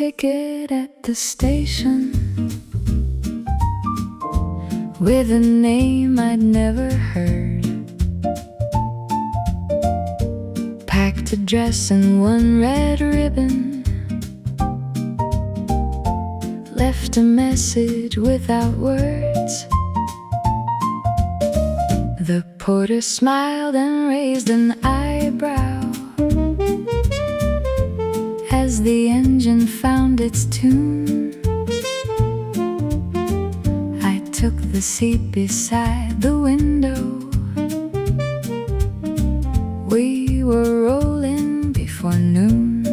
ticket at the station with a name I'd never heard. Packed a dress and one red ribbon, left a message without words. The porter smiled and raised an eyebrow as the engine found its tune. I took the seat beside the window. We were rolling before noon.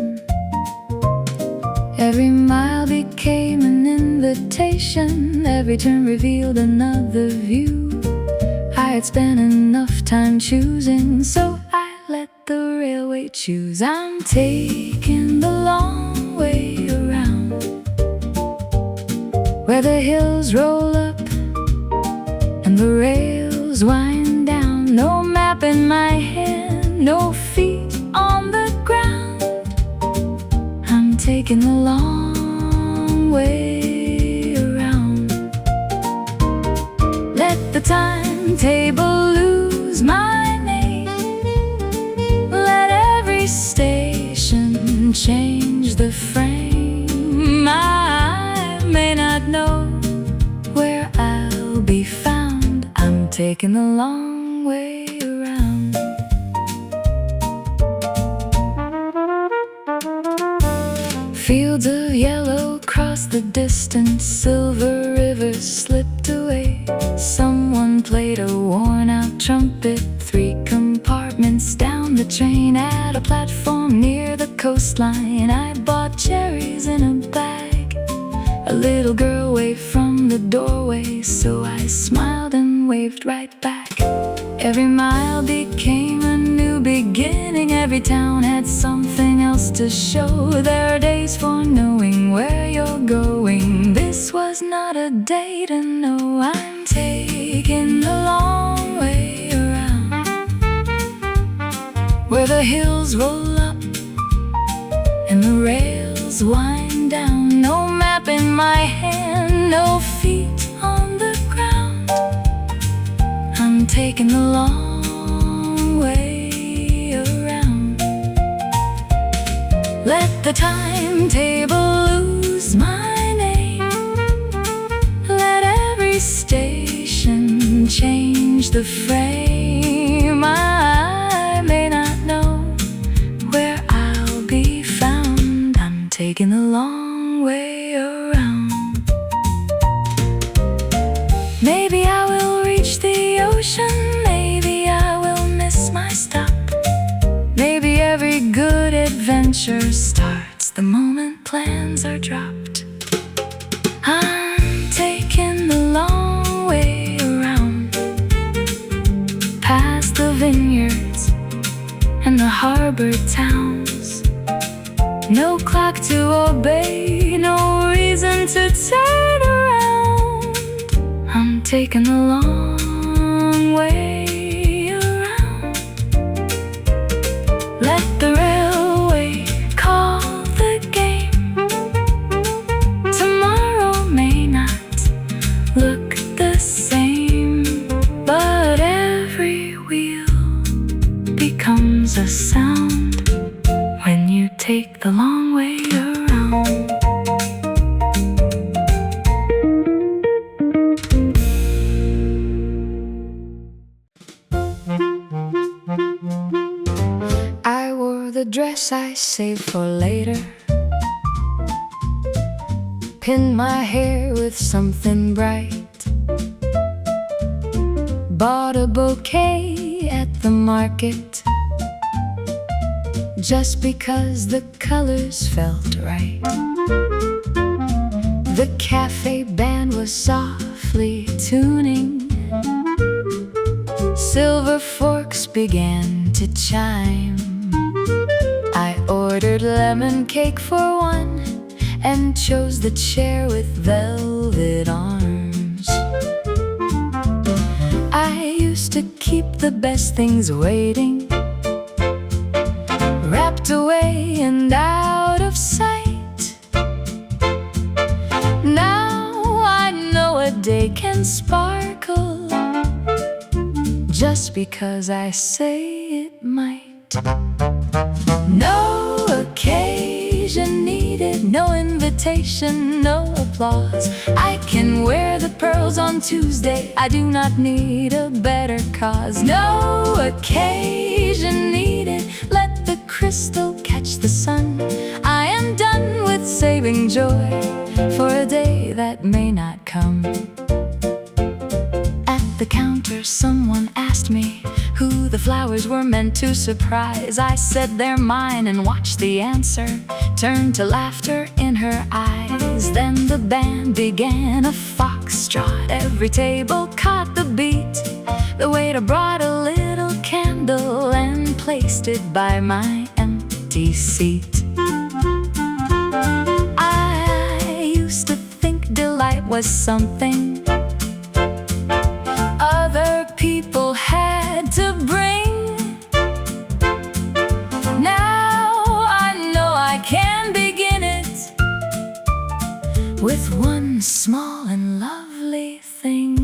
Every mile became an invitation, every turn revealed another view. I had spent enough time choosing, so I let the railway choose. I'm taking the long way around, where the hills roll up and the rails wind down. No map in my hand, no feet on the ground. I'm taking the long way around. Let the timetable lose my name. Let every station change the frame. I may not know where I'll be found. I'm taking the long way around. Fields of yellow crossed the distance, silver rivers slipped away. Someone played a worn-out trumpet 3 compartments down the train. At a platform near the coastline, I bought cherries in a bag. A little girl waved from the doorway, so I smiled and waved right back. Every mile became a new beginning. Every town had something else to show. There are days for knowing where you're going. This was not a day to know. I'm taking the long way around, where the hills roll up and the rails wind down. No map in my hand, no feet on the ground. I'm taking the long way around. Let the timetable lose my name. Let every station change the frame. I may not know where I'll be found. I'm taking the long way around. Maybe I will reach the ocean, maybe I will miss my stop. Maybe every good adventure starts the moment plans are dropped. I'm taking the long way around, past the vineyards and the harbor towns. No clock to obey, no reason to turn around. I'm taking the long way around. Let the railway call the game. Tomorrow may not look the same, but every wheel becomes a sound when you take the long way around. I wore the dress I saved for later, pinned my hair with something bright, bought a bouquet at the market just because the colors felt right. The cafe band was softly tuning, silver forks began to chime. I ordered lemon cake for one and chose the chair with velvet arms. I used to keep the best things waiting, wrapped away and out of sight. because I say it might. No occasion needed, no invitation, no applause. I can wear the pearls on Tuesday, I do not need a better cause. No occasion needed, let the crystal catch the sun. I am done with saving joy for a day that may not come. At the counter someone asked me who the flowers were meant to surprise. I said they're mine and watched the answer turn to laughter in her eyes. Then the band began a foxtrot, every table caught the beat. The waiter brought a little candle and placed it by my empty seat. I used to think delight was something other people had to bring. Now I know I can begin it with one small and lovely thing.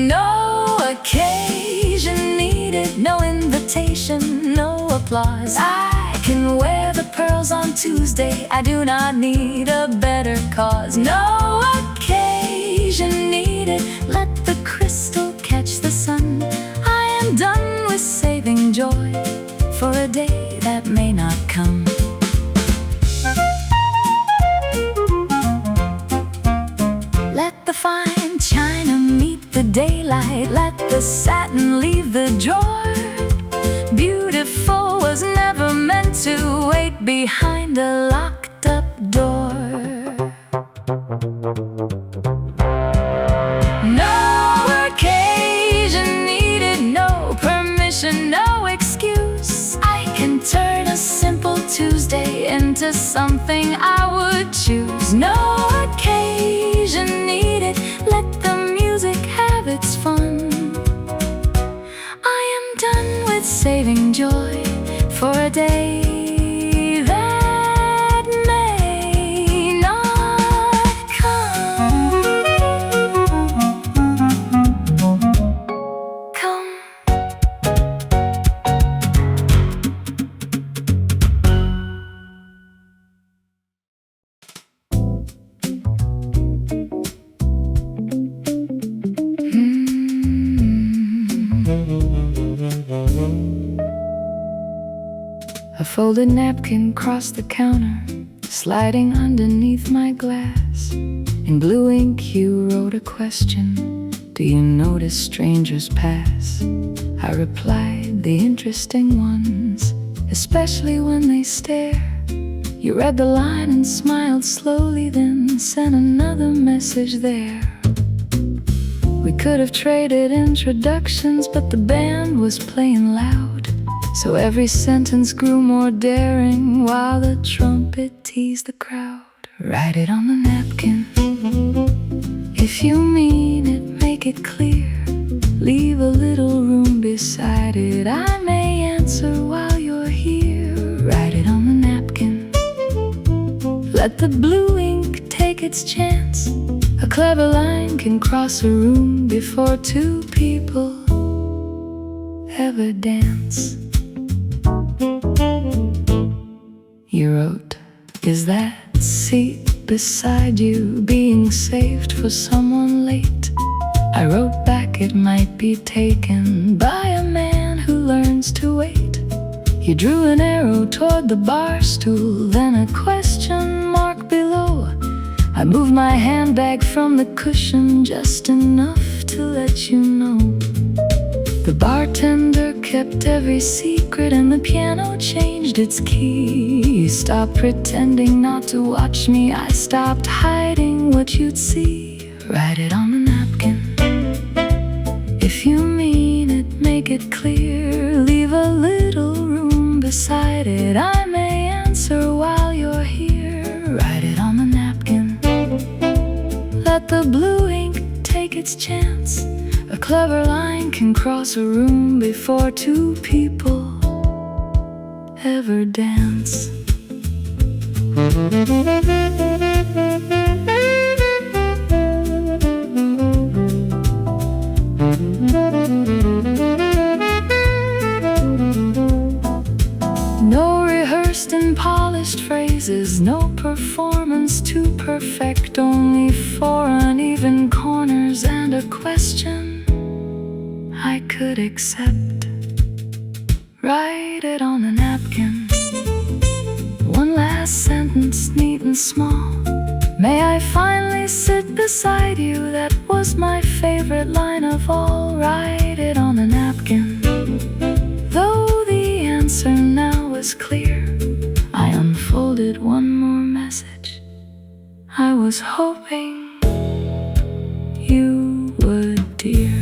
No occasion needed, no invitation, no applause. I can wear the pearls on Tuesday, I do not need a better cause. No occasion needed, let the crystal catch the sun. I am done with saving joy for a day that may not come. Let the fine china meet the daylight, let the satin leave the drawer. Beautiful was never meant to wait behind a locked up door. No occasion needed, no permission, no excuse. I can turn a simple Tuesday into something I would choose. No occasion needed, let the music have its fun. I am done with saving joy for a day that may not come. A folded napkin crossed the counter, sliding underneath my glass. In blue ink you wrote a question: do you notice strangers pass? I replied, the interesting ones, especially when they stare. You read the line and smiled slowly, then sent another message there. We could have traded introductions, but the band was playing loud, so every sentence grew more daring while the trumpet teased the crowd. Write it on the napkin. If you mean it, make it clear. Leave a little room beside it. I may answer while you're here. Write it on the napkin. Let the blue ink take its chance. A clever line can cross a room before two people ever dance. You wrote, is that seat beside you being saved for someone late? I wrote back, it might be taken by a man who learns to wait. You drew an arrow toward the bar stool, then a question mark below. I moved my handbag from the cushion just enough to let you know. The bartender kept every secret and the piano changed its key. You stopped pretending not to watch me, I stopped hiding what you'd see. Write it on the napkin. If you mean it, make it clear. Leave a little room beside it. I may answer while you're here. Write it on the napkin. Let the blue ink take its chance. A clever line can cross a room before two people ever dance. is no performance too perfect, only four uneven corners and a question I could accept. Write it on a napkin, one last sentence, neat and small. May I finally sit beside you, that was my favorite line of all. Write it on a napkin. Though the answer now was clear, I unfolded one more message. I was hoping you would, dear.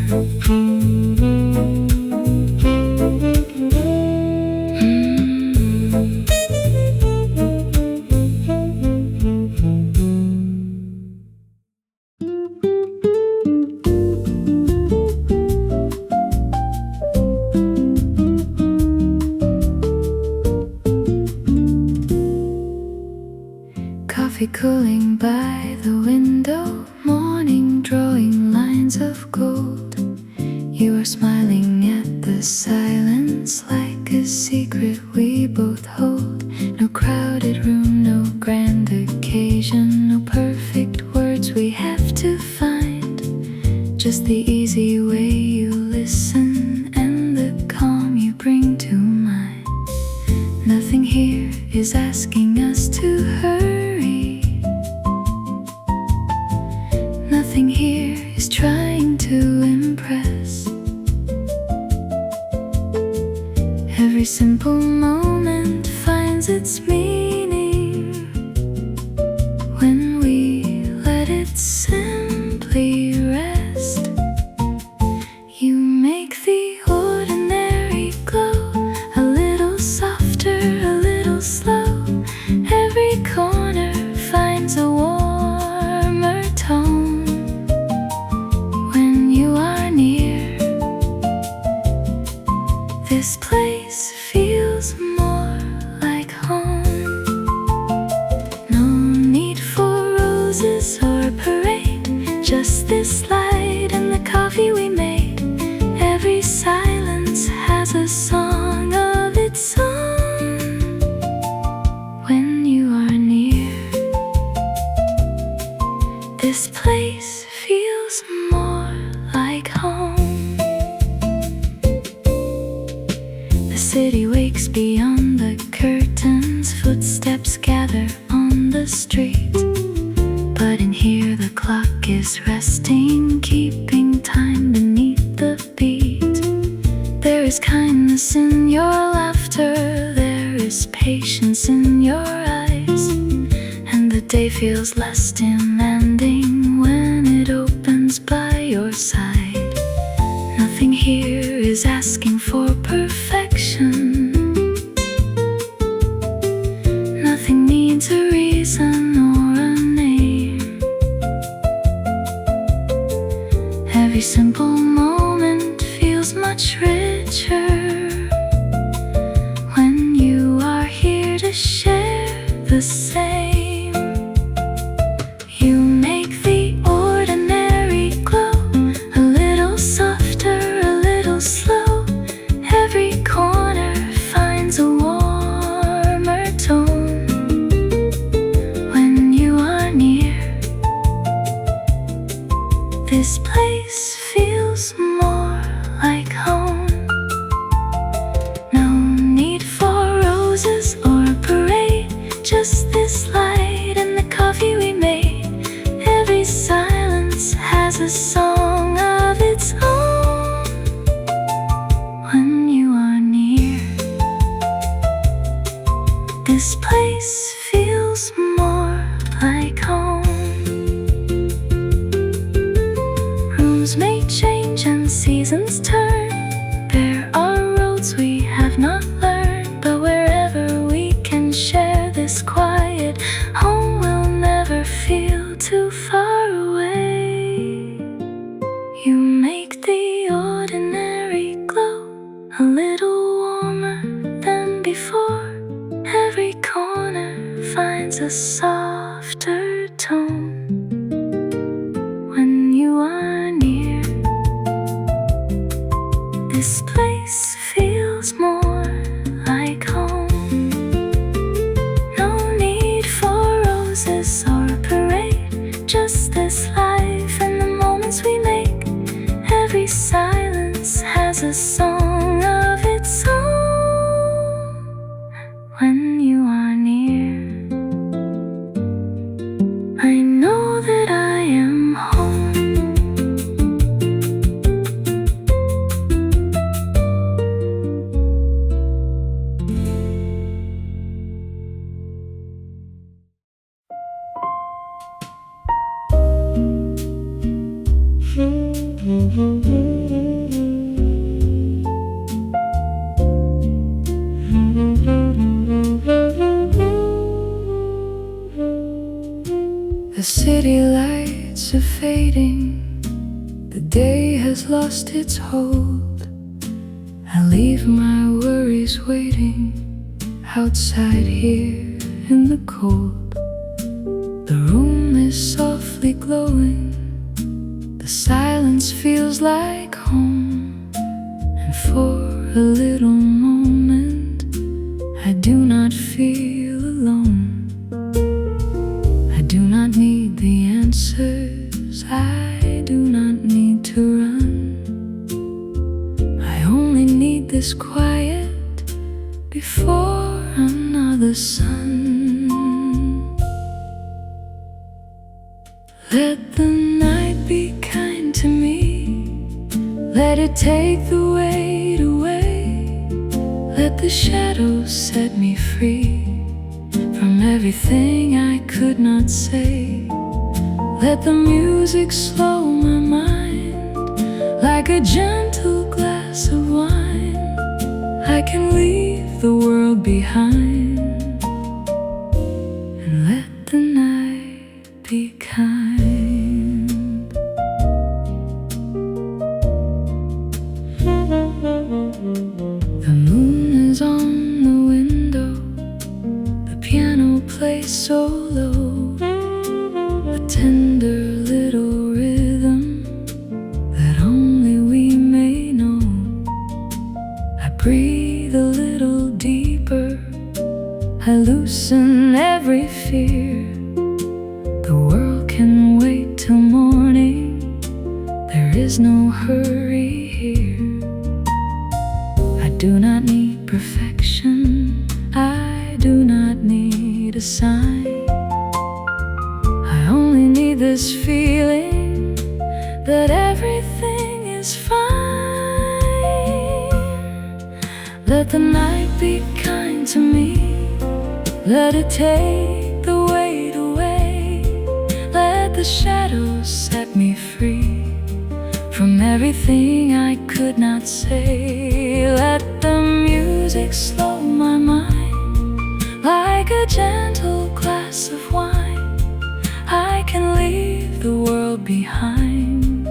Coffee cooling by the window, morning drawing lines of gold. You are smiling at the silence like a secret we both hold. No crowded room, no grand occasion, no perfect words we have to find. Just the easy way you listen and the calm you bring to mind. Nothing here is asking us to hurry. Nothing here is trying to impress. Every simple moment finds its meaning when we let it simply rest. You make the ordinary glow a little softer, a little slow. Every corner finds a warmer tone when you are near. This place feels more like home. No need for roses or a parade, just this light and the coffee we made. Every silence has a song of its own when you are near. This place feels more like home. The city wakes beyond the curtains, footsteps gather on the street. But in here the clock is resting, keeping time beneath the beat. There is kindness in your laughter, there is patience in your eyes, and the day feels less demanding when it opens by your side. Nothing here is asking for perfection. Nothing needs a reason or a name. Every simple moment feels much richer when you are here to share the same. You make the ordinary glow a little softer, a little slow. Every corner finds a warmer tone when you are near. This place feels more like home. No need for roses or a parade, just this light and the coffee we made. Every silence has a song of its own when you are near. This place feels more like home. Rooms may change and seasons turn. There are roads we have not learned, but wherever we can share this quiet home, we'll never feel too far away. You make the ordinary glow a little warmer than before. Every corner finds a softer tone when you are near. This place feels more like home. No need city lights are fading, the day has lost its hold. I leave my worries waiting outside here in the cold. The room is softly glowing, the silence feels like home. And for a little moment I do not feel alone. I do not need the answers, I do not need to run. I only need this quiet before another sun. Let the night be kind to me, let it take the weight away. Let the shadows set me free from everything I could not say. Let the music slow my mind like a gentle glass of wine. I can leave the world behind and let the night be kind. The moon is on the window, the piano plays so low, a tender little rhythm that only we may know. I breathe a little deeper, I loosen every fear. The world can wait till morning, there is no hurry here. I do not need perfection, I do not need a sign. I only need this feeling that everything is fine. Let the night be kind to me, let it take the weight away. Let the shadows set me free from everything I could not say. Let the music slow my mind like a gentle glass of wine. I can leave the world behind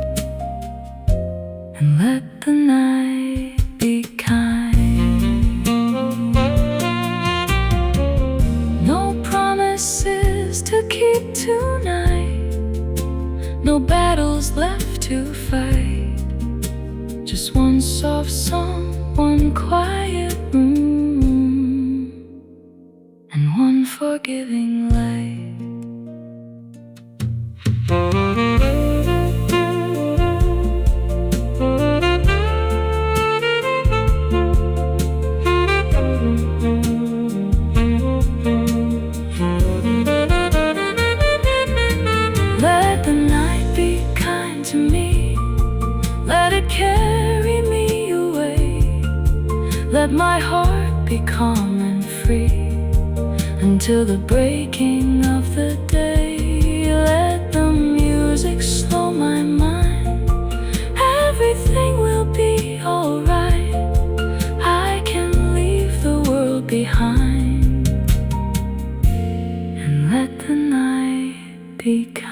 and let the night be kind. No promises to keep tonight, no battles left to fight. Just one soft song, one quiet room, and one forgiving light. Let the night be kind to me, let it carry me away. Let my heart be calm and free until the breaking of the day. Let the music slow my mind, everything will be alright. I can leave the world behind and let the night be kind.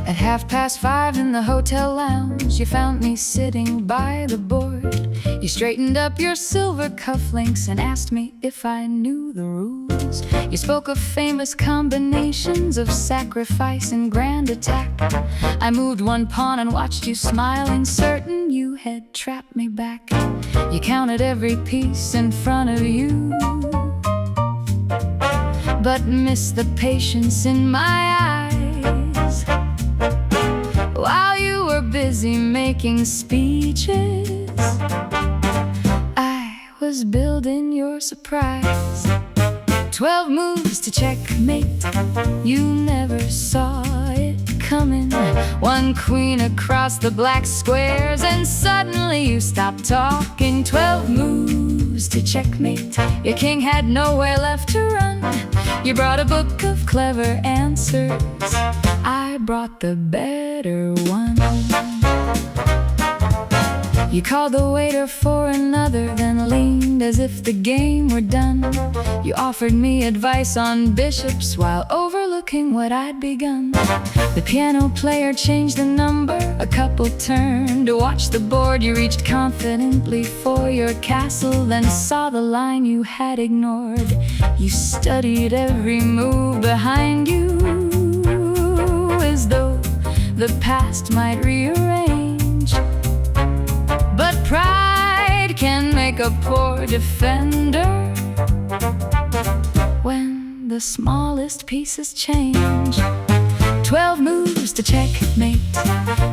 At 5:30 in the hotel lounge, you found me sitting by the board. You straightened up your silver cufflinks and asked me if I knew the rules. You spoke of famous combinations of sacrifice and grand attack. I moved one pawn and watched you smiling, certain you had trapped me back. You counted every piece in front of you, but missed the patience in my eyes. While you were busy making speeches, I was building your surprise. 12 moves to checkmate, you never saw it coming. One queen across the black squares, and suddenly you stopped talking. 12 moves moves to checkmate. Your king had nowhere left to run. You brought a book of clever answers. I brought the better one. You called the waiter for another, then leaned as if the game were done. You offered me advice on bishops while overlooking what I'd begun. The piano player changed the number, a couple turned to watch the board. You reached confidently for your castle, then saw the line you had ignored. You studied every move behind you, as though the past might rearrange. But pride can make a poor defender when the smallest pieces change. 12 moves to checkmate,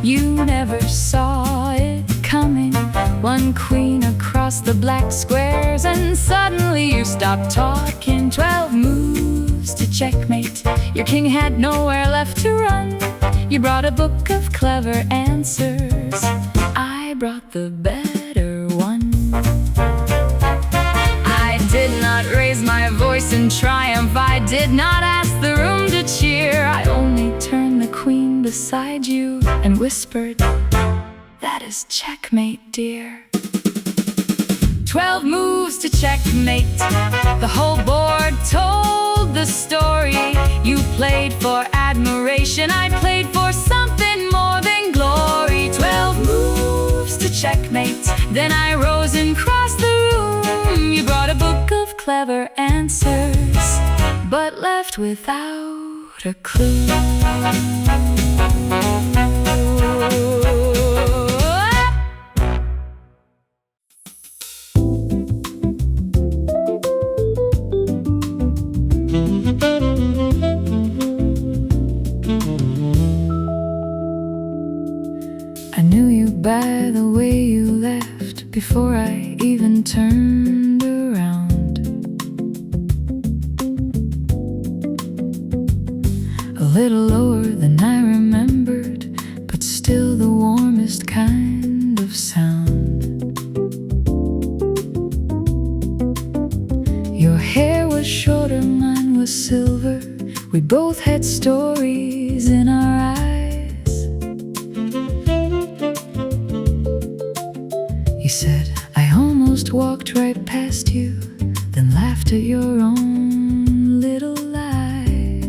you never saw it coming. One queen across the black squares, and suddenly you stopped talking. 12 moves to checkmate, your king had nowhere left to run. You brought a book of clever answers. I brought the better one. I did not raise my voice in triumph. I did not ask the room to cheer. I only turned the queen beside you and whispered, "That is checkmate, dear." 12 moves to checkmate. The whole board told the story. You played for admiration, I played for something more than glory. 12 moves to checkmate. Then I rose and crossed the room. You brought a book of clever answers, but left without a clue. I knew you by the way you laughed before I even turned around. A little lower than I remembered, but still the warmest kind of sound. Your hair was shorter, mine was silver. We both had stories in our eyes. You said, "I almost walked right past you," then laughed at your own little lie.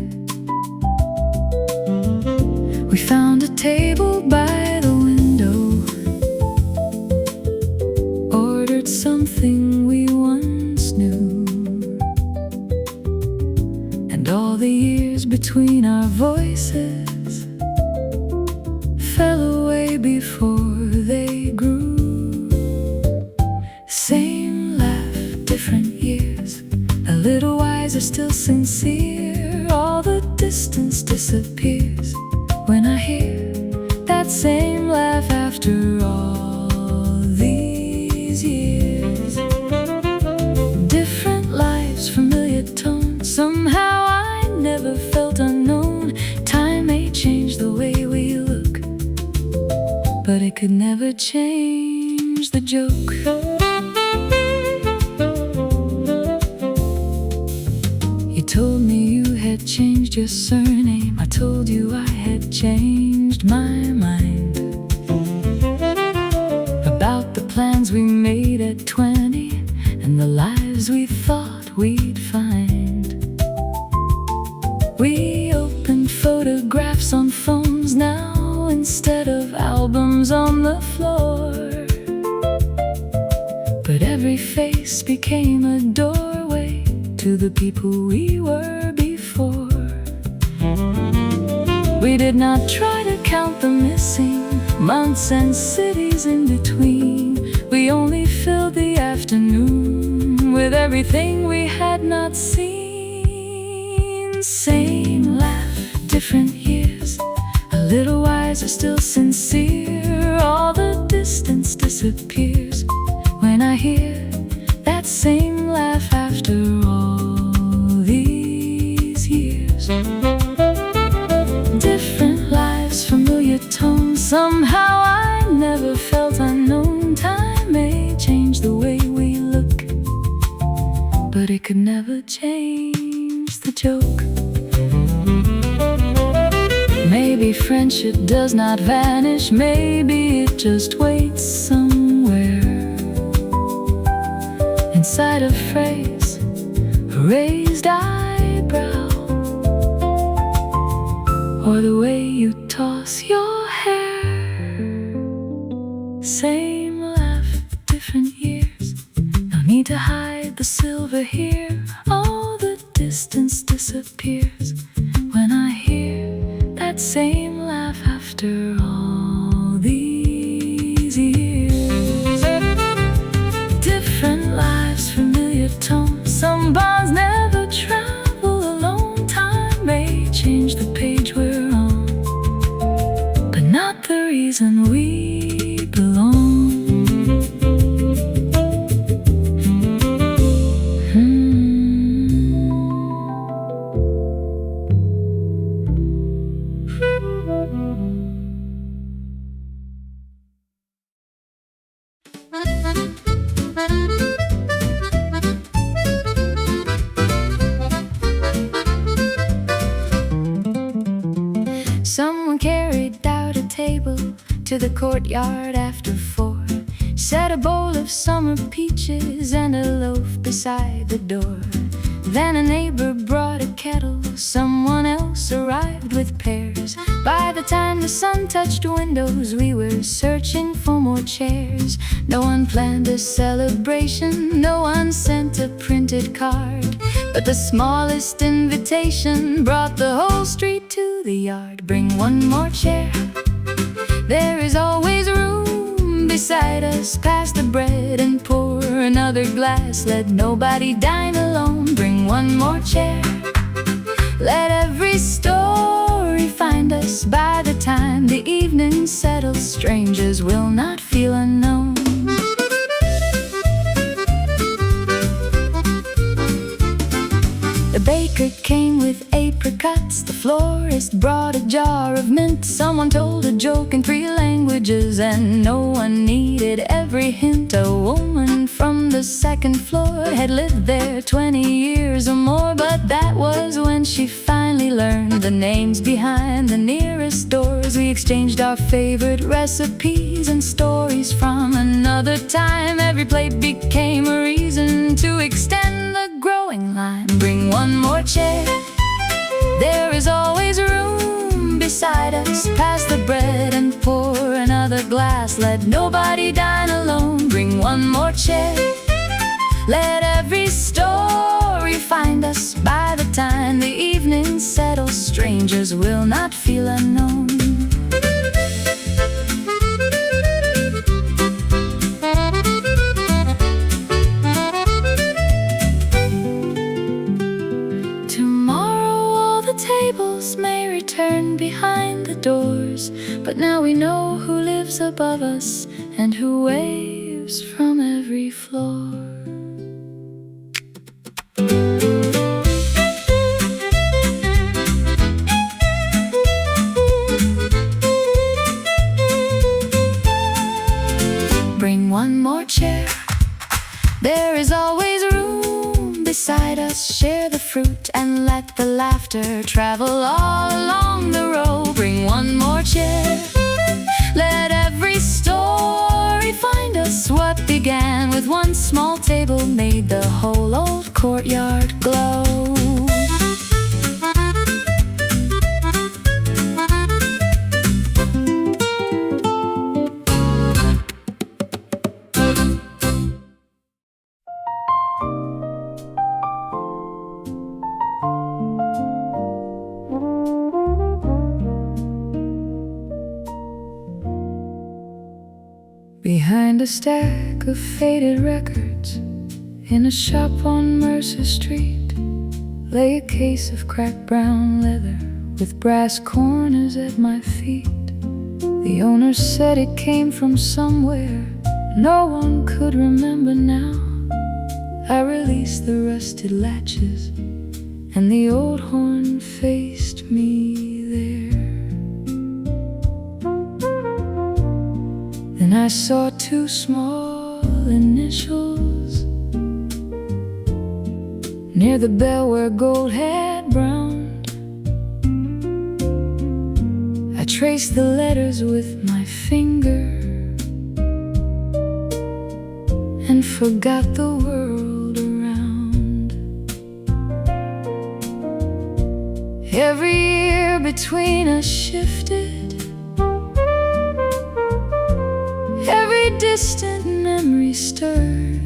We found a table by the window, ordered something we once knew, and all the years between our voices fell away before they grew. Same laugh, different years, a little wiser, still sincere. All the distance disappears when I hear that same laugh after all these years. Different lives, familiar tones. Somehow I never felt unknown. Time may change the way we look, but it could never change the joke. You told me you had changed your surname. I told you I had changed my mind about the plans we made at 20 and the lives we thought we'd find. We opened photographs on phones now instead of albums on the floor, but every face became a doorway to the people we were before. We did not try to count the missing months and cities in between. We only filled the afternoon with everything we had not seen. Same laugh, different years, a little wiser, still sincere. All the distance disappears when I hear that same laugh after all these years. Different lives, familiar tones. Somehow I never felt unknown. Time may change the way we look, could never change the joke. Maybe friendship does not vanish, maybe it just waits somewhere inside a phrase, a raised eyebrow, or the way you toss your hair. Same laugh, different years. No need to hide the silver here. All the distance disappears when I hear that same laugh after all these years. Different lives, familiar tones. Some bonds never travel alone. Time may change the page we're on, but not the reason we belong. Someone carried out a table to the courtyard after 4. Set a bowl of summer peaches and a loaf beside the door. Then a neighbor brought a kettle, someone else arrived with pears. By the time the sun touched windows, we were searching for more chairs. No one planned a celebration, no one sent a printed card, but the smallest invitation brought the whole street to the yard. Bring one more chair, there is always room beside us. Pass the bread and pour another glass. Let nobody dine alone. Bring one more chair, let every story find us. By the time the evening settles, strangers will not feel unknown. The baker came with apricots, the florist brought a jar of mint. Someone told a joke in 3 languages and no one needed every hint. A woman from the 2nd floor had lived there 20 years or more, but that was when she finally learned the names behind the nearest doors. We exchanged our favorite recipes and stories from another time. Every plate became a reason to extend the growing line. Bring one more chair, there is always room beside us. Pass the bread and pour another glass. Let nobody dine alone. Bring one more chair, let every story find us. By the time the evening settles, strangers will not feel unknown. Tables may return behind the doors, but now we know who lives above us and who waves from every floor. Bring one more chair, there is always room beside us. Share the fruit and let the laughter travel all along the row. Bring one more chair, let every story find us. What began with one small table made the whole old courtyard glow. Behind a stack of faded records, in a shop on Mercer Street, lay a case of cracked brown leather with brass corners at my feet. The owner said it came from somewhere no one could remember now. I released the rusted latches and the old horn faced me there. Then I saw 2 small initials near the bell where gold had browned. I traced the letters with my finger and forgot the world around. Every year between us shifted, every distant memory stirred.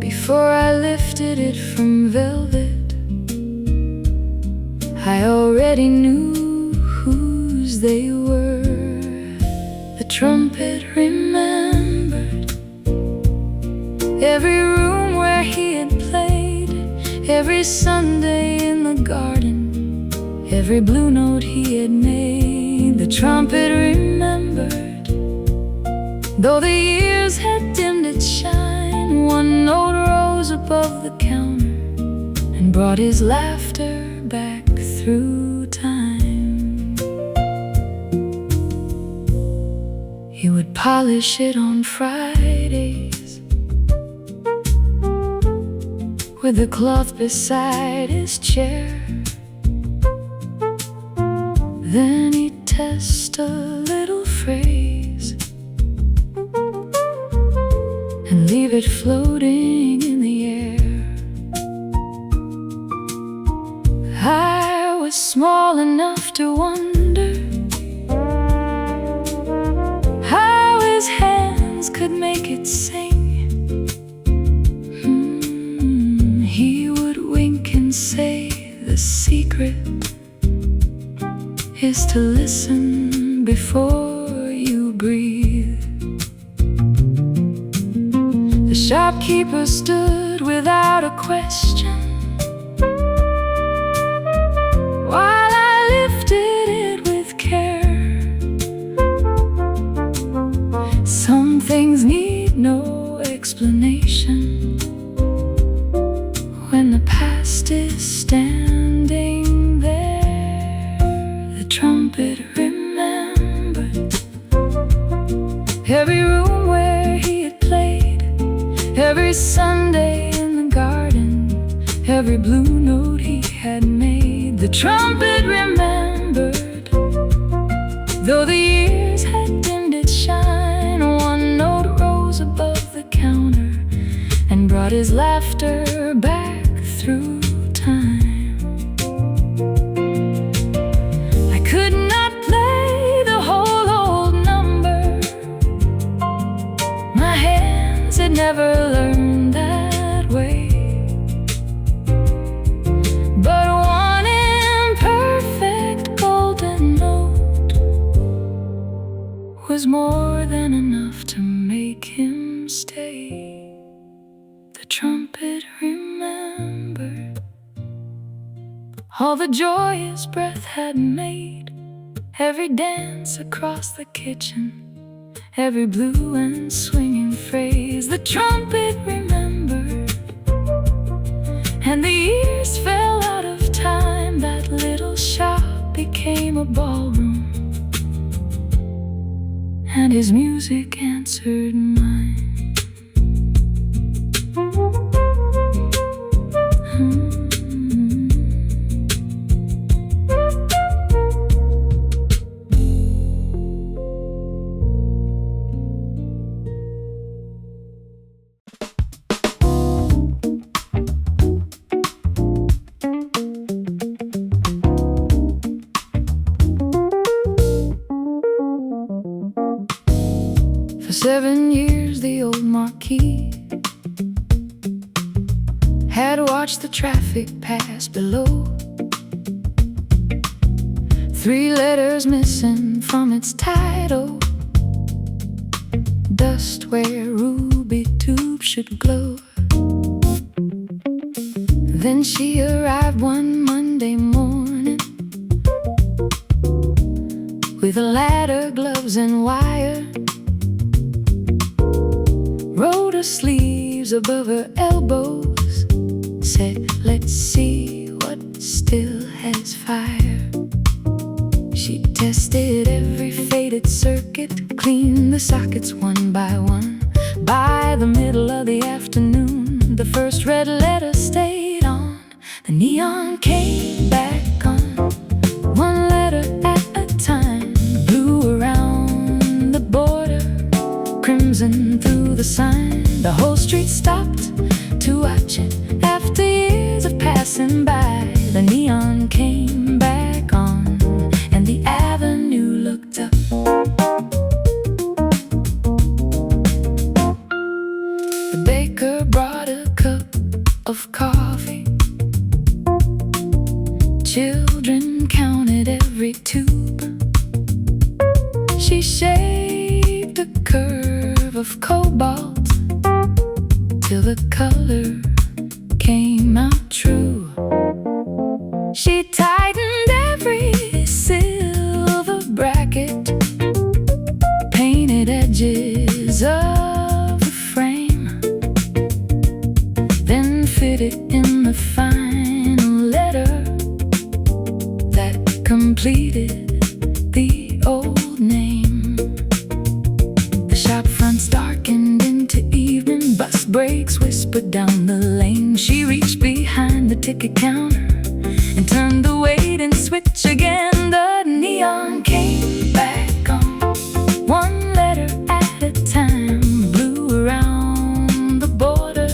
Before I lifted it from velvet, I already knew whose they were. The trumpet remembered every room where he had played, every Sunday in the garden, every blue note he had made. The trumpet remembered, though the years had dimmed its shine. One note rose above the counter and brought his laughter back through time. He would polish it on Fridays with the cloth beside his chair. Then he'd test a little phrase and leave it floating in the air. I was small enough to wonder how his hands could make it sing. He would wink and say, the secret is to listen before you breathe. The shopkeeper stood without a question while I lifted it with care. Some things need no explanation when the past is standing there. The trumpet remembered every room where he had played, every Sunday in the garden, every blue note he had made. The trumpet remembered, though the years had dimmed its shine. One note rose above the counter and brought his laughter back through time. I could not play the whole old number, my hands had never learned that way. But one imperfect golden note was more than enough to make him stay. The trumpet remembered all the joy his breath had made, every dance across the kitchen, every blue and swinging phrase. The trumpet remembered, and the years fell out of time. That little shop became a ballroom, and his music answered mine. For 7 years the old Marquis had watched the traffic pass below. 3 letters missing from its title, dust where ruby tubes should glow. Then she arrived one Monday morning with a ladder, gloves and wire, rolled her sleeves above her elbows, said, let's see what still has fire. She tested every faded circuit, cleaned the sockets one by one. By the middle of the afternoon, The first red letter stayed on. The neon came back on. One letter at a time. Blue around the border, crimson through the sign. The whole street stopped to watch it. After years of passing by, the neon came back on, and the avenue looked up. The baker brought a cup of coffee. Children counted every tube. She shaped a curve of cobalt till the color came out true. She tightened every silver bracket, painted edges of the frame, then fitted in the final letter that completed the old name. The shop fronts darkened into evening. Bus brakes whispered down the lane. She reached behind the ticket counter and turned the weight and switch again. The neon came back on. One letter at a time. Blue around the border,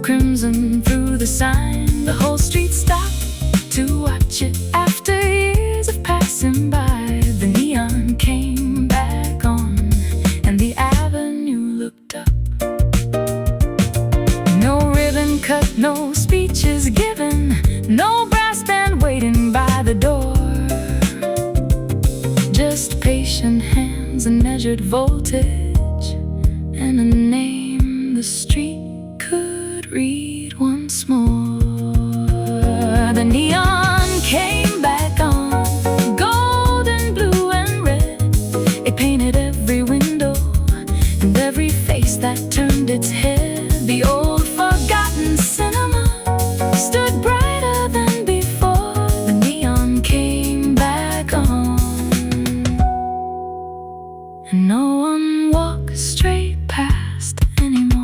crimson through the sign. The whole street stopped to watch it. After years of passing by, the neon came back on, and the avenue looked up. No ribbon cut, no speeches given, no brass band waiting by the door. Just patient hands and measured voltage, and a name the street could read once more. The neon came back on, golden, blue, and red. It painted every window and every face that turned its head. The old forgotten cinema stood brighter than before. The neon came back on, and no one walks straight past anymore.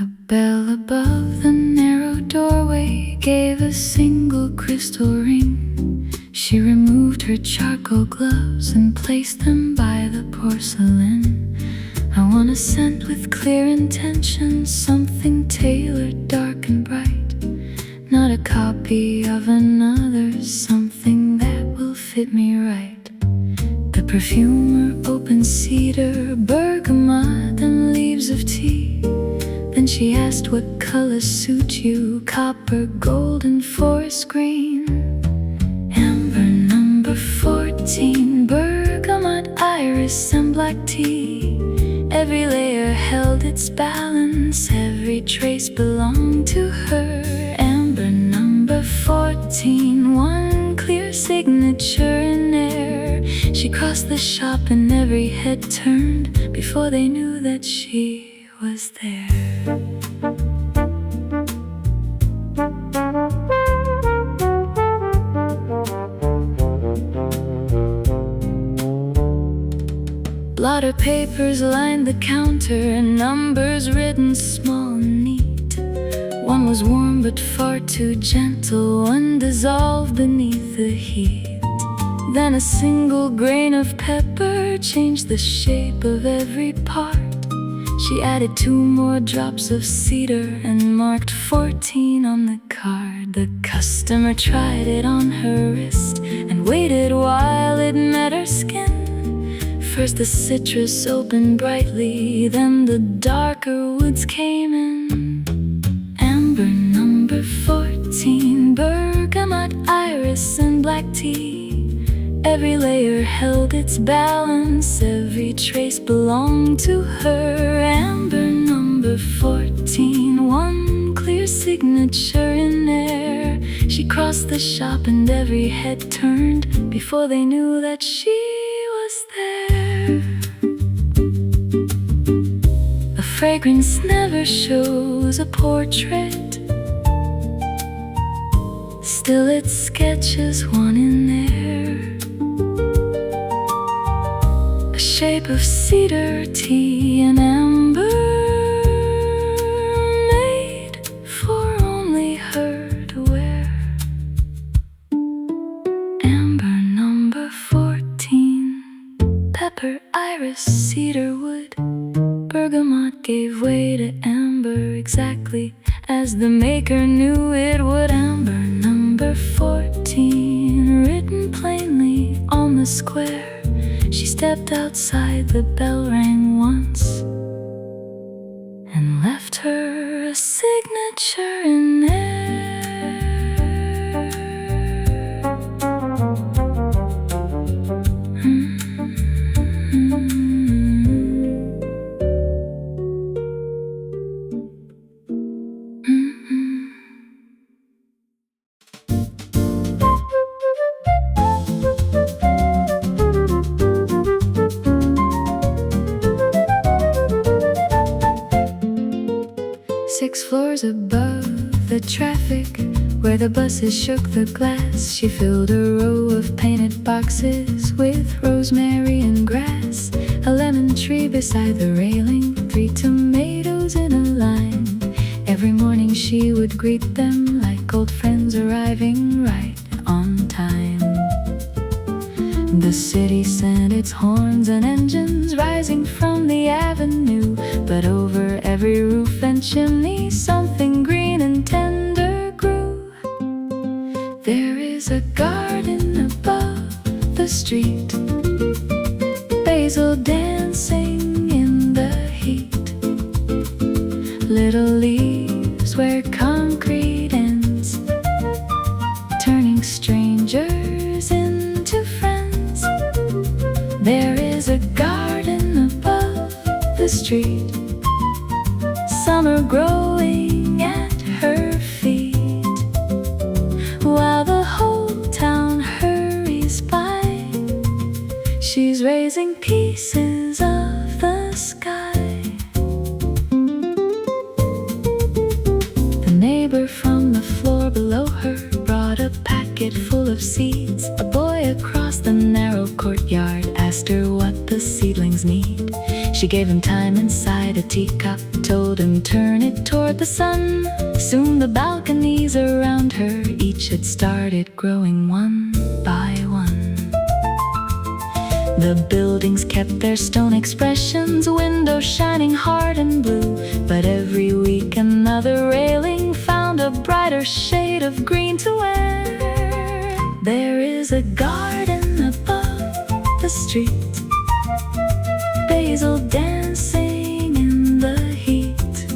A bell above the narrow doorway gave a single crystal ring. She removed her charcoal gloves and placed them by the porcelain. I want a scent with clear intention, something tailored, dark and bright. Not a copy of another, something that will fit me right. The perfumer opened cedar, bergamot, and leaves of tea. Then she asked, what colors suit you? Copper, gold, and forest green. Amber number 14, bergamot, iris, and black tea. Every layer held its balance, every trace belonged to her. Amber number 14, one clear signature in air. She crossed the shop and every head turned before they knew that she was there. Blotter papers lined the counter and numbers written small and neat. One was warm but far too gentle, one dissolved beneath the heat. Then a single grain of pepper changed the shape of every part. She added 2 more drops of cedar and marked 14 on the card. The customer tried it on her wrist and waited while it met her skin. First the citrus opened brightly, then the darker woods came in. Amber number 14, bergamot, iris, and black tea. Every layer held its balance, every trace belonged to her. Amber number 14, one clear signature in air. She crossed the shop and every head turned before they knew that she was there. A fragrance never shows a portrait, still it sketches one in there. A shape of cedar, tea, and amber, made for only her to wear. Amber number 14, pepper, iris, cedar wood, bergamot gave way to amber exactly as the maker knew it would. Amber number 14, written plainly on the square. She stepped outside, the bell rang once and left her a signature in air. 6 floors above the traffic, where the buses shook the glass, she filled a row of painted boxes with rosemary and grass. A lemon tree beside the railing, 3 tomatoes in a line. Every morning she would greet them like old friends arriving right on time. The city sent its horns and engines rising from the avenue, but over every roof and chimney something green and tender grew. There is a garden above the street, basil dancing in the heat, little leaves where concrete ends, turning strangers into friends. There is a garden above the street, summer growing at her feet, while the whole town hurries by. She's raising pieces of the sky. The neighbor from the floor below her brought a packet full of seeds. A boy across the narrow courtyard asked her what the seedlings need. She gave him time inside a teacup, told him turn it toward the sun. Soon the balconies around her each had started growing one by one. The buildings kept their stone expressions, windows shining hard and blue, but every week another railing found a brighter shade of green to wear. There is a garden above the street, basil dancing in the heat,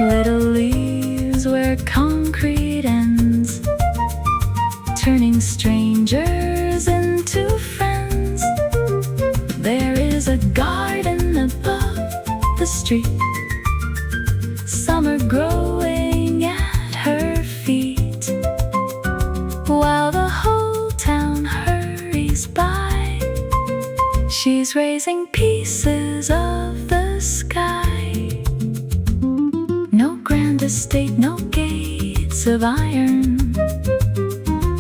little leaves where concrete ends, turning strangers into friends. There is a garden above the street, summer growing at her feet, while the whole town hurries by. She's raising pieces of the sky. No grand estate, no gates of iron,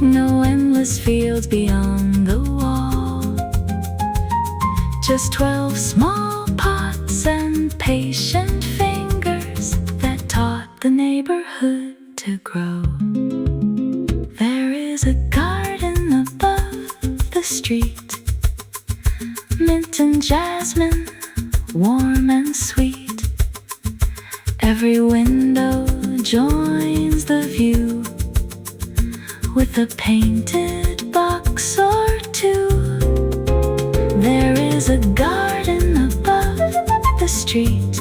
no endless fields beyond the wall, just 12 small pots and patient fingers that taught the neighborhood to grow. There is a garden above the street, mint and jasmine, warm and sweet. Every window joins the view with a painted box or two. There is a garden above the street,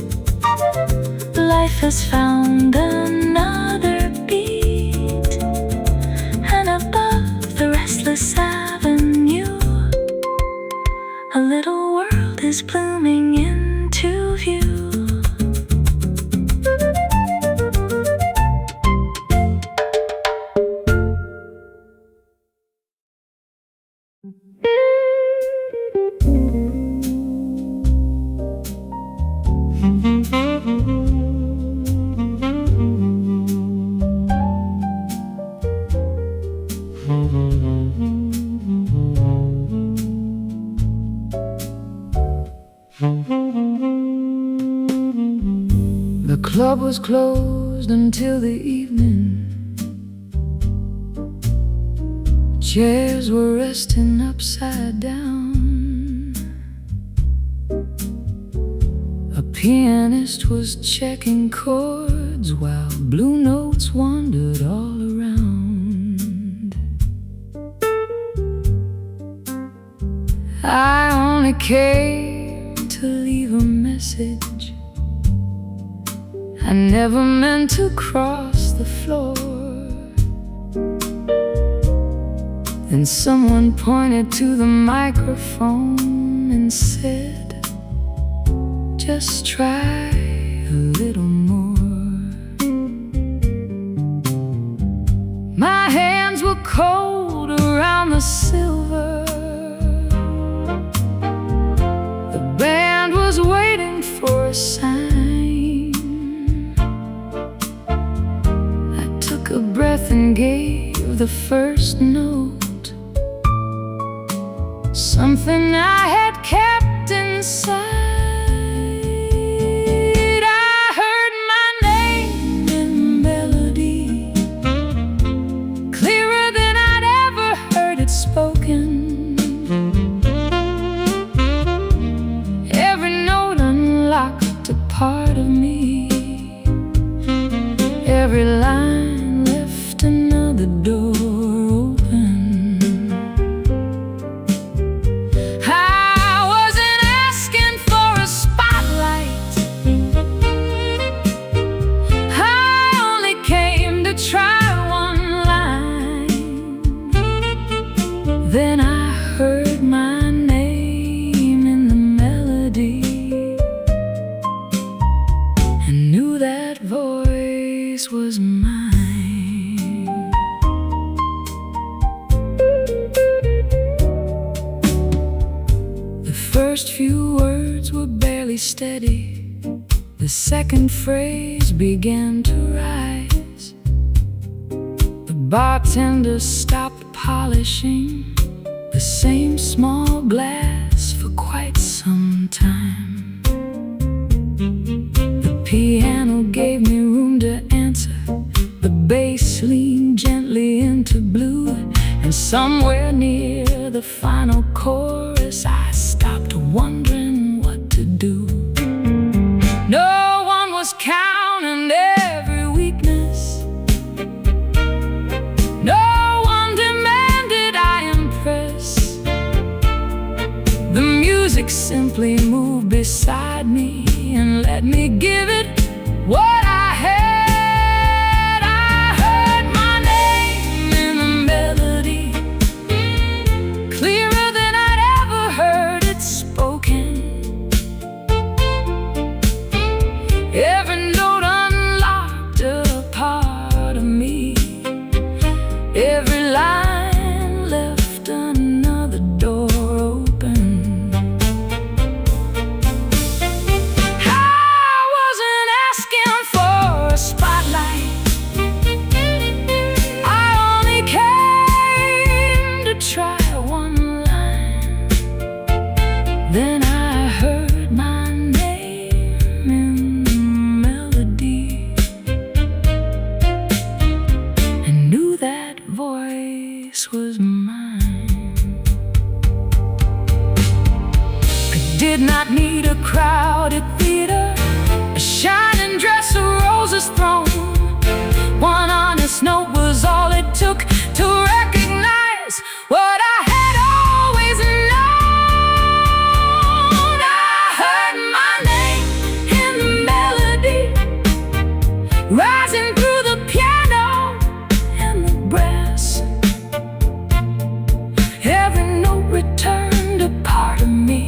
life has found another beat, and above the restless avenue A little world is blooming into view. The club was closed until the evening. Chairs were resting upside down. A pianist was checking chords while blue notes wandered all around. I only came to leave a message. I never meant to cross the floor. Then someone pointed to the microphone and said, just try a little more. My hands were cold around the silver. The band was waiting for a sign. A breath and gave the first note, something I had kept inside. I heard my name in melody, clearer than I'd ever heard it spoken. Every note unlocked a part of me. Every line another door open. I wasn't asking for a spotlight. I only came to try one line. Then I heard my name in the melody and knew that voice was mine. First few words were barely steady. The second phrase began to rise. The bartender stopped polishing the same small glass for quite some time. The piano gave me room to answer. The bass leaned gently into blue, and somewhere near the final chorus I stopped wondering what to do. No one was counting every weakness. No one demanded I impress. The music simply moved beside me and let me give it what I had. I heard my name in the melody, clearer than I'd ever heard it spoken. Every note unlocked a part of me. Every line left another door open. I wasn't asking for a spotlight. I only came to try one line. Then I heard my name in the melody and knew that voice was mine. I did not need a crowded theater, a shining dress, a roses thrown. One honest note was all it took to recognize what I had always known. I heard my name in the melody, rising through the piano and the brass. Every note returned a part of me.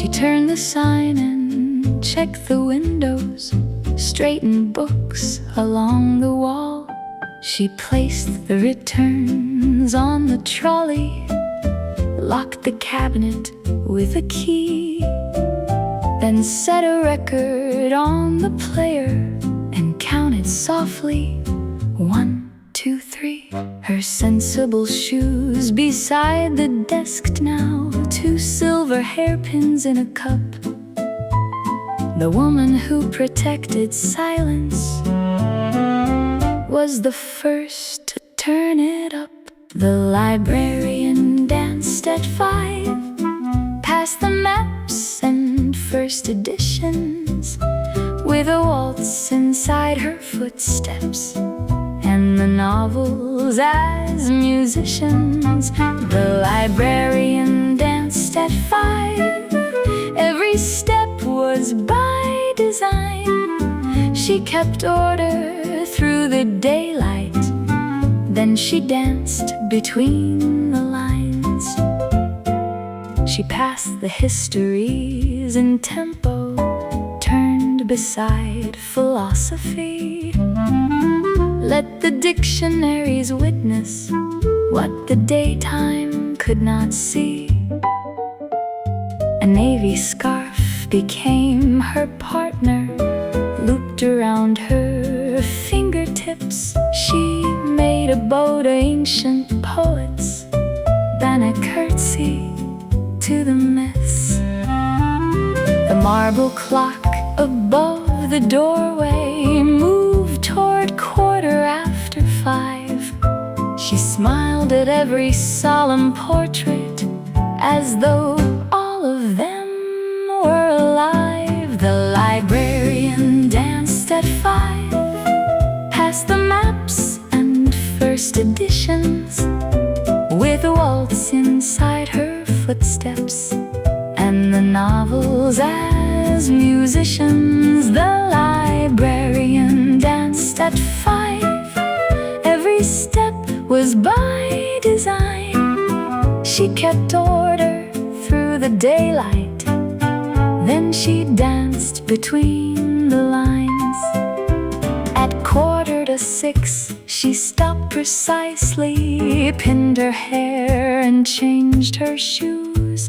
She turned the sign and checked the windows, straightened books along the wall. She placed the returns on the trolley, locked the cabinet with a key, then set a record on the player and counted softly, 1, 2, 3. Her sensible shoes beside the desk now, 2 silver hairpins in a cup. The woman who protected silence was the first to turn it up. The librarian danced at 5, past the maps and first editions, with a waltz inside her footsteps, and the novels as musicians. The librarian danced at 5. Every step was by design. She kept order through the daylight, then she danced between the lines. She passed the histories in tempo, turned beside philosophy. Let the dictionaries witness what the daytime could not see. A navy scarf became her partner, looped around her fingertips. She made a bow to ancient poets, then a curtsy to the myths. The marble clock above the doorway moved toward 5:15. She smiled at every solemn portrait, as though all of them were alive. The librarian danced at 5, past the maps and first editions, with a waltz inside her footsteps, and the novels as musicians. The librarian danced at 5. Every step was by design. She kept order through the daylight, then she danced between the lines. At 5:45, she stopped precisely, pinned her hair and changed her shoes.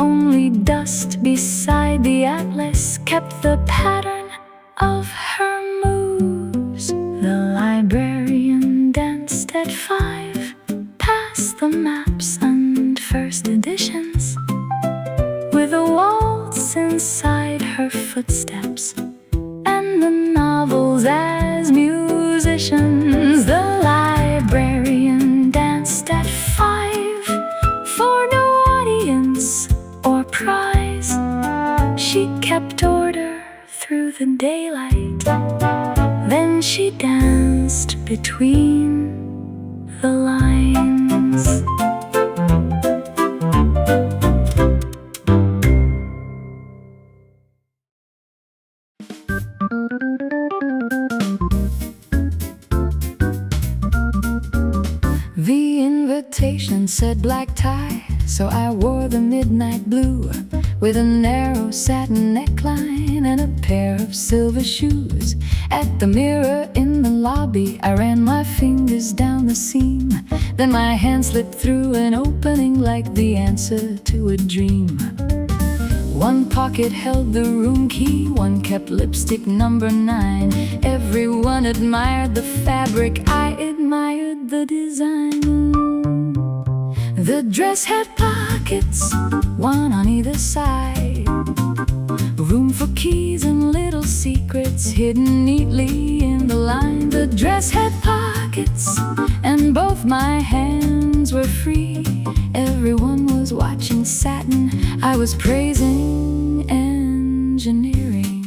Only dust beside the atlas kept the pattern of her moves. The librarian danced at 5, past the maps and first editions, with a waltz inside her footsteps, and the novels as musicians. The librarian danced at 5, for no audience or prize. She kept order through the daylight, then she danced between the lines. The invitation said black tie, so I wore the midnight blue, with a narrow satin neckline and a pair of silver shoes. At the mirror in the lobby, I ran my fingers down the seam, then my hand slipped through an opening like the answer to a dream. One pocket held the room key, one kept lipstick number 9. Everyone admired the fabric, I admired the design. The dress had pockets, one on either side, room for keys and little secrets hidden neatly in the line. The dress had pockets, and both my hands were free. Everyone was watching satin, I was praising engineering.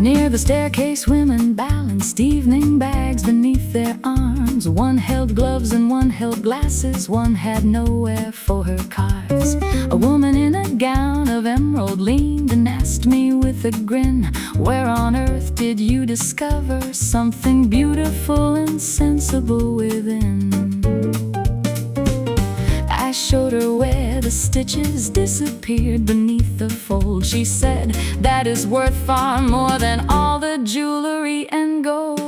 Near the staircase, women balanced evening bags beneath their arms. One held gloves and one held glasses, one had nowhere for her cards. A woman in a gown of emerald leaned and asked me with a grin, "Where on earth did you discover something beautiful and sensible within?" I showed her where the stitches disappeared beneath the fold. She said, that is worth far more than all the jewelry and gold.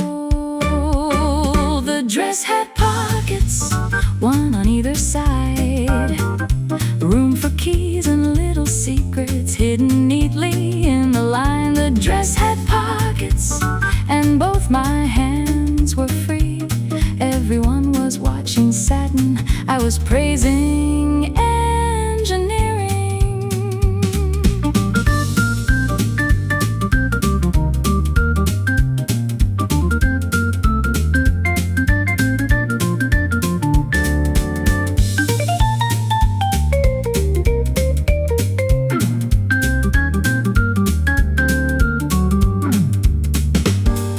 The dress had pockets, one on either side, room for keys and little secrets hidden neatly in the line. The dress had pockets, and both my hands were free. Everyone was watching satin, I was praising engineering.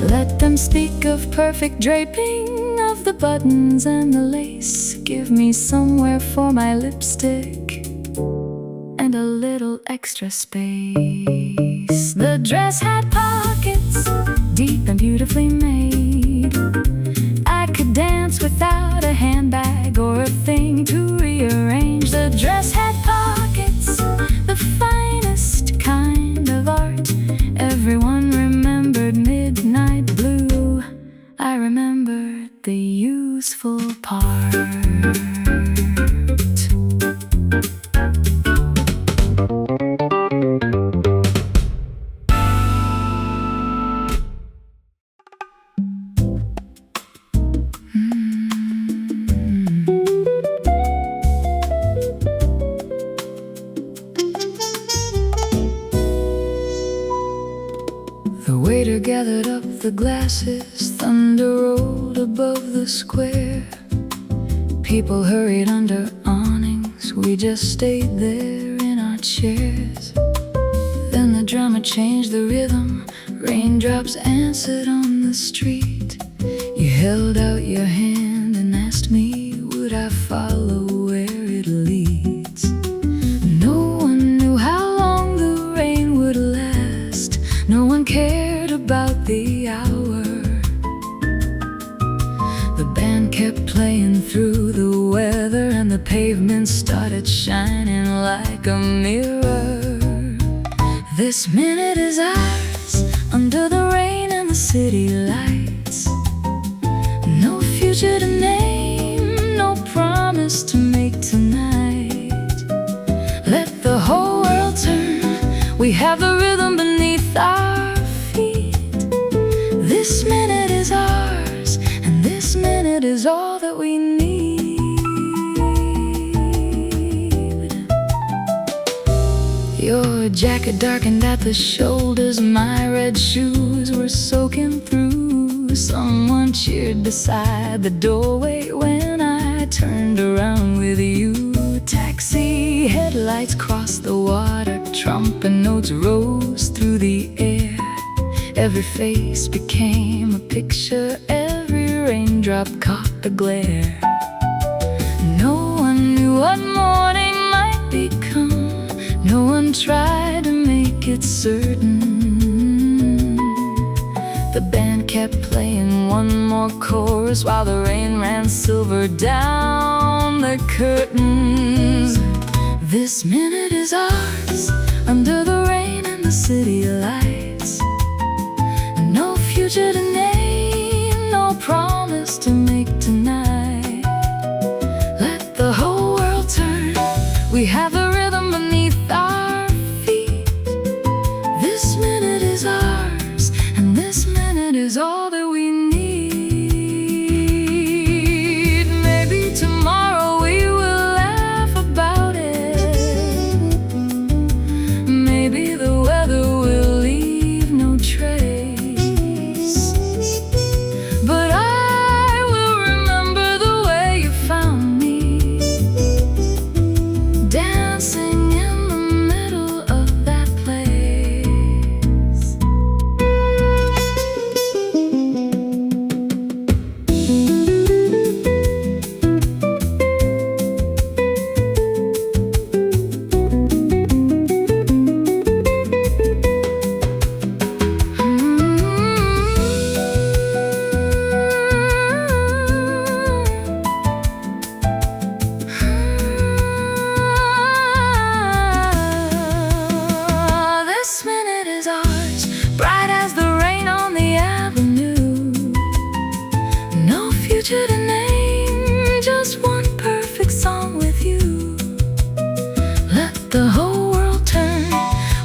Let them speak of perfect draping, of the buttons and the lace. Give me somewhere for my lipstick and a little extra space. The dress had pockets, deep and beautifully made. I could dance without a handbag or a thing to rearrange. The dress had pockets, the finest kind of art. Everyone remembered midnight blue. I remembered the useful part. The waiter gathered up the glasses, thunder rolled above the square. People hurried under awnings, we just stayed there in our chairs. Then the drummer changed the rhythm, raindrops answered on the street. You held out your hand and asked me, would I follow where it leads? No one knew how long the rain would last. No one cared about the hour. The band kept playing through the weather, and the pavement started shining like a mirror. This minute is ours, under the rain and the city lights. No future to name, no promise to make tonight. Let the whole world turn, we have the rhythm beneath our feet. This minute is ours, and this minute is all that we need. Your jacket darkened at the shoulders, my red shoes were soaking through. Someone cheered beside the doorway when I turned around with you. Taxi headlights crossed the water, trumpet notes rose through the air. Every face became a picture, every raindrop caught the glare. No one knew what morning might become, no one tried to make it certain. The band kept playing one more chorus while the rain ran silver down the curtains. This minute is ours, under the rain and the city lights. No future to name, no promise to make tonight. Let the whole world turn, we have the rhythm beneath our feet. This minute is ours, and this minute is all that we need. Maybe tomorrow we will laugh about it. Maybe the weather will leave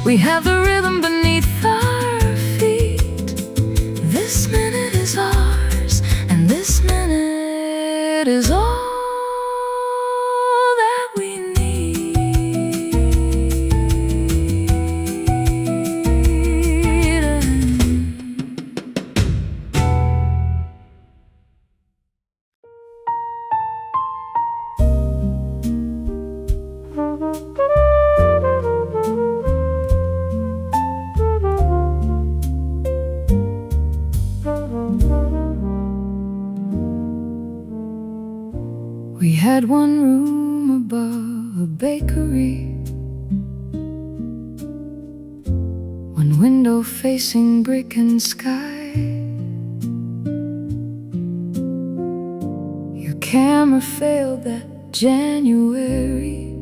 We have the rhythm beneath our feet. This minute is ours, and this minute is all that we need. We had one room above a bakery, one window facing brick and sky. Your camera failed that January,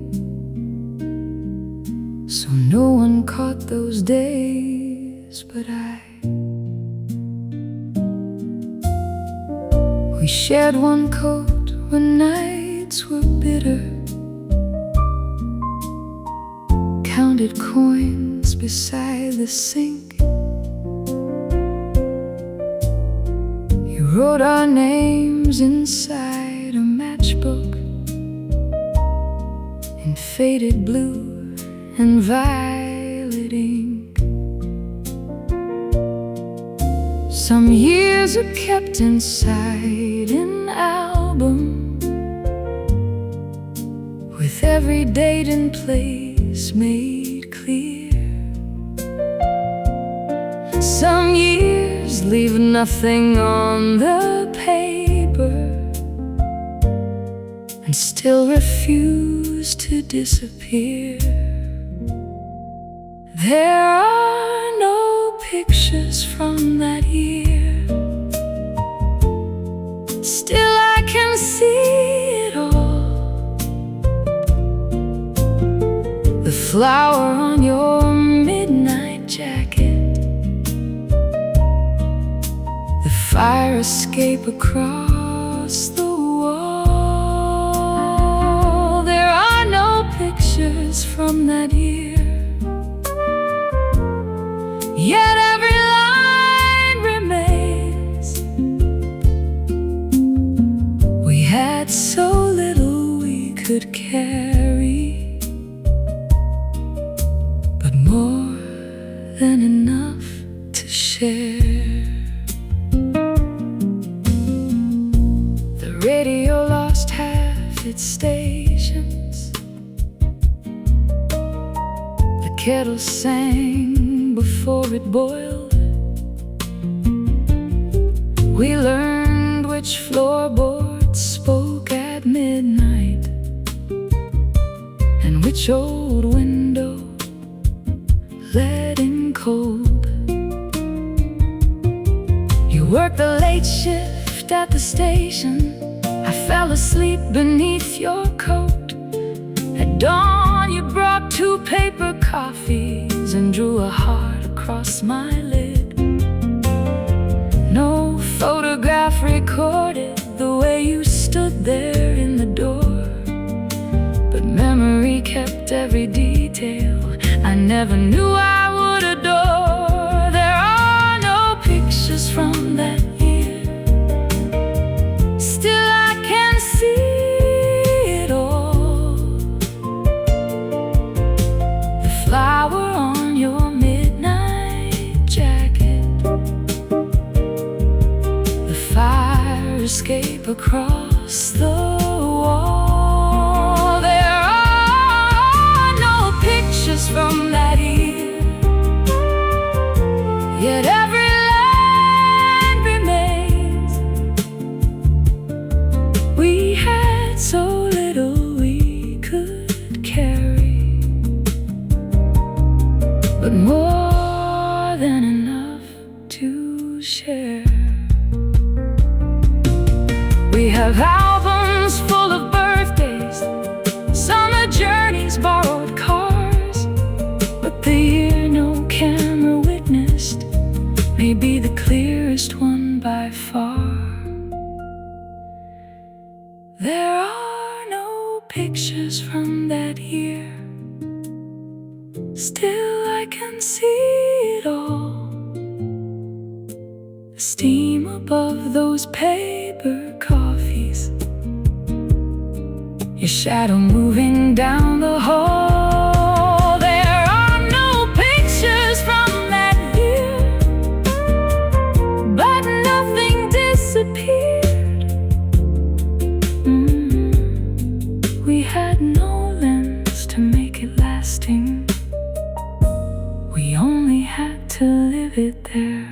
so no one caught those days but I. We shared one coat when nights were bitter, counted coins beside the sink. You wrote our names inside a matchbook in faded blue and violet ink. Some years are kept inside an album with every date and place made clear. Some years leave nothing on the paper and still refuse to disappear. There are no pictures from that year, still I can see it all. The flower on your midnight jacket, the fire escape across the wall. There are no pictures from that year, yet every line remains. We had so little we could carry, but more than enough to share. The radio lost half its stations, the kettle sang before it boiled. We learned which floorboards spoke at midnight and which old window let in cold. You worked the late shift at the station, I fell asleep beneath your coat. At dawn you brought 2 paper coffees and drew a heart across my lid. No photograph recorded the way you stood there in the door, but memory kept every detail I never knew I would adore. There are no pictures from that year, still I can see it all. The flower on your midnight jacket, the fire escape across the wall. There are no pictures from that year, yet every line remains. We had so little we could carry, but more than enough to share. We have albums full of birthdays, summer journeys, borrowed cars, but the year no camera witnessed may be the clearest one by far. There are no pictures from that year, still I can see it all. The steam above those paper coffees, your shadow moving down the hall. There are no pictures from that year, but nothing disappeared. We had no lens to make it lasting. We only had to live it there.